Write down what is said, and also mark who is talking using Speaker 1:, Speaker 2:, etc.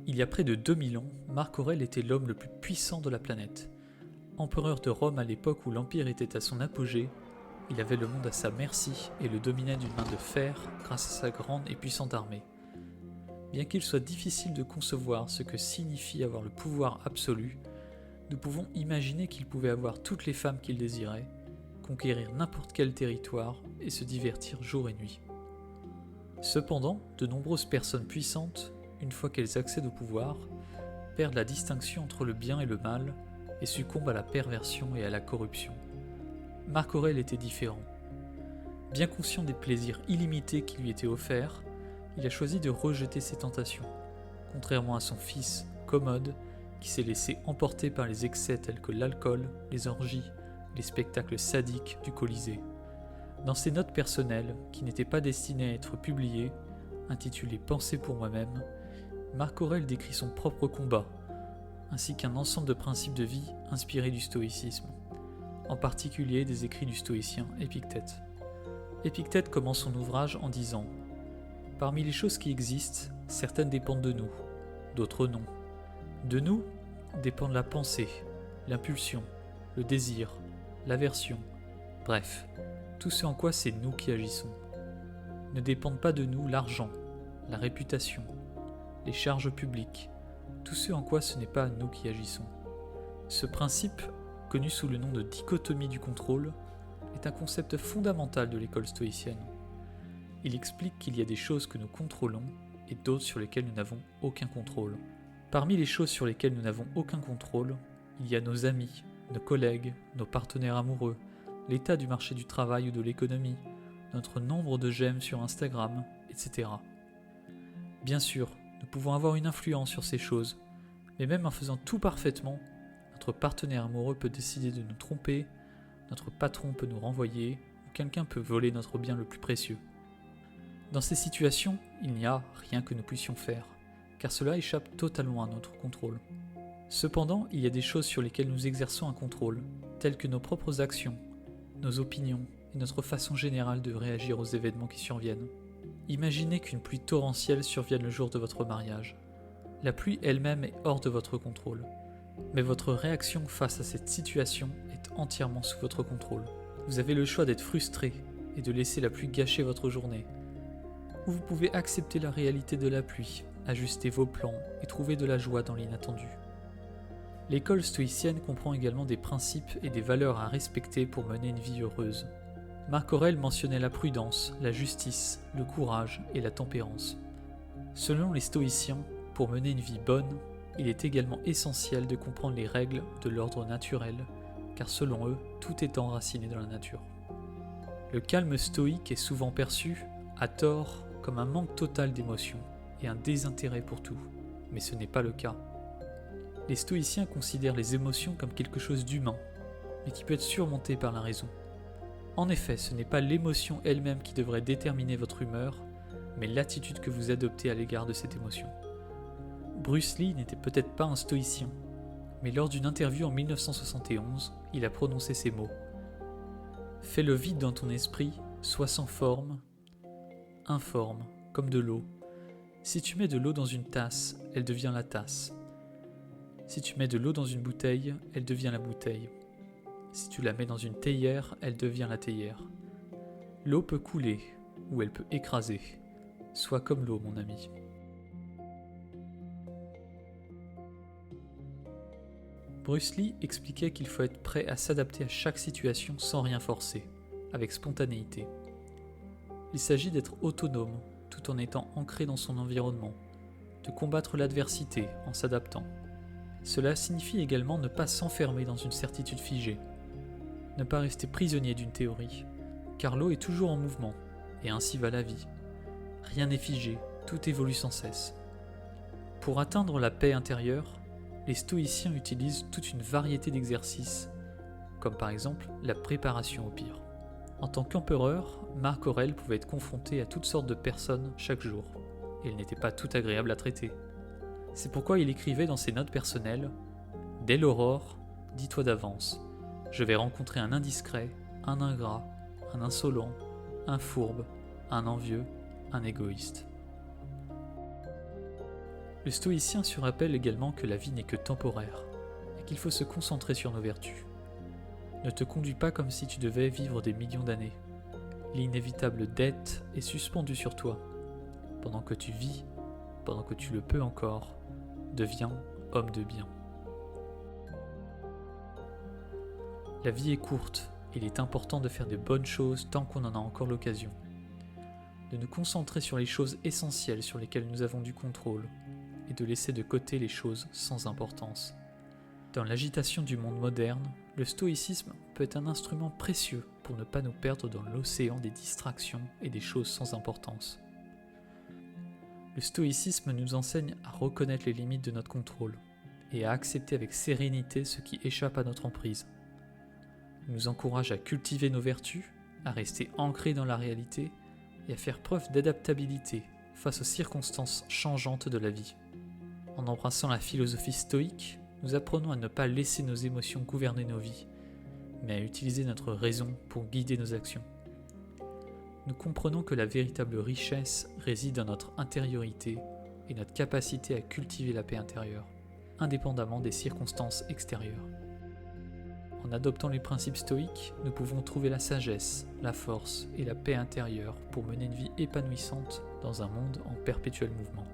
Speaker 1: Il y a près de 2000 ans, Marc Aurèle était l'homme le plus puissant de la planète. Empereur de Rome à l'époque où l'Empire était à son apogée, il avait le monde à sa merci et le dominait d'une main de fer grâce à sa grande et puissante armée. Bien qu'il soit difficile de concevoir ce que signifie avoir le pouvoir absolu, nous pouvons imaginer qu'il pouvait avoir toutes les femmes qu'il désirait, conquérir n'importe quel territoire et se divertir jour et nuit. Cependant, de nombreuses personnes puissantes, une fois qu'elles accèdent au pouvoir, perdent la distinction entre le bien et le mal et succombent à la perversion et à la corruption. Marc Aurèle était différent. Bien conscient des plaisirs illimités qui lui étaient offerts, il a choisi de rejeter ses tentations, contrairement à son fils, Commode, qui s'est laissé emporter par les excès tels que l'alcool, les orgies, les spectacles sadiques du Colisée. Dans ses notes personnelles, qui n'étaient pas destinées à être publiées, intitulées « Pensées pour moi-même », Marc Aurèle décrit son propre combat, ainsi qu'un ensemble de principes de vie inspirés du stoïcisme, en particulier des écrits du stoïcien Épictète. Épictète commence son ouvrage en disant « Parmi les choses qui existent, certaines dépendent de nous, d'autres non. De nous dépendent la pensée, l'impulsion, le désir, l'aversion, bref, tout ce en quoi c'est nous qui agissons. Ne dépendent pas de nous l'argent, la réputation, les charges publiques, tout ce en quoi ce n'est pas nous qui agissons. Ce principe, connu sous le nom de dichotomie du contrôle, est un concept fondamental de l'école stoïcienne. Il explique qu'il y a des choses que nous contrôlons et d'autres sur lesquelles nous n'avons aucun contrôle. Parmi les choses sur lesquelles nous n'avons aucun contrôle, il y a nos amis, nos collègues, nos partenaires amoureux, l'état du marché du travail ou de l'économie, notre nombre de j'aime sur Instagram, etc. Bien sûr, nous pouvons avoir une influence sur ces choses, mais même en faisant tout parfaitement, notre partenaire amoureux peut décider de nous tromper, notre patron peut nous renvoyer, ou quelqu'un peut voler notre bien le plus précieux. Dans ces situations, il n'y a rien que nous puissions faire, car cela échappe totalement à notre contrôle. Cependant, il y a des choses sur lesquelles nous exerçons un contrôle, telles que nos propres actions, nos opinions et notre façon générale de réagir aux événements qui surviennent. Imaginez qu'une pluie torrentielle survienne le jour de votre mariage. La pluie elle-même est hors de votre contrôle, mais votre réaction face à cette situation est entièrement sous votre contrôle. Vous avez le choix d'être frustré et de laisser la pluie gâcher votre journée, ou vous pouvez accepter la réalité de la pluie, ajuster vos plans et trouver de la joie dans l'inattendu. L'école stoïcienne comprend également des principes et des valeurs à respecter pour mener une vie heureuse. Marc Aurèle mentionnait la prudence, la justice, le courage et la tempérance. Selon les stoïciens, pour mener une vie bonne, il est également essentiel de comprendre les règles de l'ordre naturel, car selon eux, tout est enraciné dans la nature. Le calme stoïque est souvent perçu, à tort, comme un manque total d'émotion et un désintérêt pour tout, mais ce n'est pas le cas. Les stoïciens considèrent les émotions comme quelque chose d'humain, mais qui peut être surmonté par la raison. En effet, ce n'est pas l'émotion elle-même qui devrait déterminer votre humeur, mais l'attitude que vous adoptez à l'égard de cette émotion. Bruce Lee n'était peut-être pas un stoïcien, mais lors d'une interview en 1971, il a prononcé ces mots. « Fais le vide dans ton esprit, sois sans forme, informe, comme de l'eau. Si tu mets de l'eau dans une tasse, elle devient la tasse. Si tu mets de l'eau dans une bouteille, elle devient la bouteille. Si tu la mets dans une théière, elle devient la théière. L'eau peut couler, ou elle peut écraser. Sois comme l'eau, mon ami. » Bruce Lee expliquait qu'il faut être prêt à s'adapter à chaque situation sans rien forcer, avec spontanéité. Il s'agit d'être autonome, tout en étant ancré dans son environnement, de combattre l'adversité en s'adaptant. Cela signifie également ne pas s'enfermer dans une certitude figée, ne pas rester prisonnier d'une théorie, car l'eau est toujours en mouvement, et ainsi va la vie. Rien n'est figé, tout évolue sans cesse. Pour atteindre la paix intérieure, les stoïciens utilisent toute une variété d'exercices, comme par exemple la préparation au pire. En tant qu'empereur, Marc Aurèle pouvait être confronté à toutes sortes de personnes chaque jour, et il n'était pas tout agréable à traiter. C'est pourquoi il écrivait dans ses notes personnelles « Dès l'aurore, dis-toi d'avance, je vais rencontrer un indiscret, un ingrat, un insolent, un fourbe, un envieux, un égoïste. » Le stoïcien se rappelle également que la vie n'est que temporaire et qu'il faut se concentrer sur nos vertus. Ne te conduis pas comme si tu devais vivre des millions d'années. L'inévitable dette est suspendue sur toi. Pendant que tu vis, pendant que tu le peux encore, deviens homme de bien. La vie est courte, et il est important de faire de bonnes choses tant qu'on en a encore l'occasion. De nous concentrer sur les choses essentielles sur lesquelles nous avons du contrôle, et de laisser de côté les choses sans importance. Dans l'agitation du monde moderne, le stoïcisme peut être un instrument précieux pour ne pas nous perdre dans l'océan des distractions et des choses sans importance. Le stoïcisme nous enseigne à reconnaître les limites de notre contrôle et à accepter avec sérénité ce qui échappe à notre emprise. Il nous encourage à cultiver nos vertus, à rester ancrés dans la réalité et à faire preuve d'adaptabilité face aux circonstances changeantes de la vie. En embrassant la philosophie stoïque, nous apprenons à ne pas laisser nos émotions gouverner nos vies, mais à utiliser notre raison pour guider nos actions. Nous comprenons que la véritable richesse réside dans notre intériorité et notre capacité à cultiver la paix intérieure, indépendamment des circonstances extérieures. En adoptant les principes stoïques, nous pouvons trouver la sagesse, la force et la paix intérieure pour mener une vie épanouissante dans un monde en perpétuel mouvement.